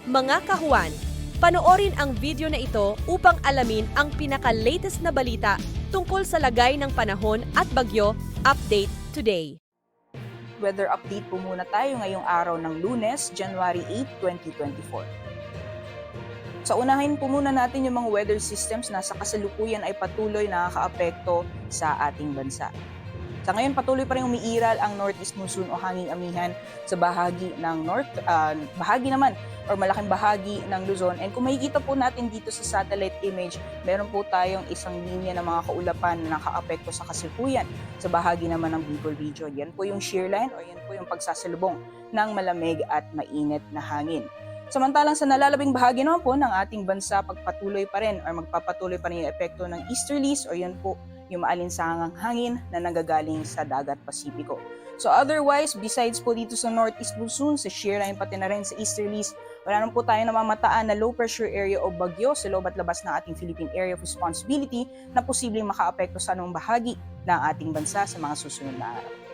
Mga kahuwan, panoorin ang video na ito upang alamin ang pinaka-latest na balita tungkol sa lagay ng panahon at bagyo. Update today. Weather update po muna tayo ngayong araw ng Lunes, January 8, 2024. Sa unahin po muna natin yung mga weather systems na sa kasalukuyan ay patuloy nakakaapekto sa ating bansa. Sa ngayon, patuloy pa rin umiiral ang northeast monsoon o hanging amihan sa bahagi ng malaking bahagi ng Luzon. And kung makikita po natin dito sa satellite image, meron po tayong isang linya ng mga kaulapan na nakaapekto sa kasalukuyan sa bahagi naman ng Bicol region. Yan po yung shear line o yan po yung pagsasalubong ng malamig at mainit na hangin. Samantalang sa nalalabing bahagi naman po ng ating bansa, magpapatuloy pa rin yung epekto ng easterlies o yan po yung maalinsangang hangin na nanggagaling sa dagat Pasipiko. So otherwise, besides po dito sa northeast monsoon, sa shear line pati na rin sa easterlies, wala naman po tayo namamataan na low pressure area o bagyo sa loob at labas ng ating Philippine Area of Responsibility na posibleng makaapekto sa anong bahagi ng ating bansa sa mga susunod na araw.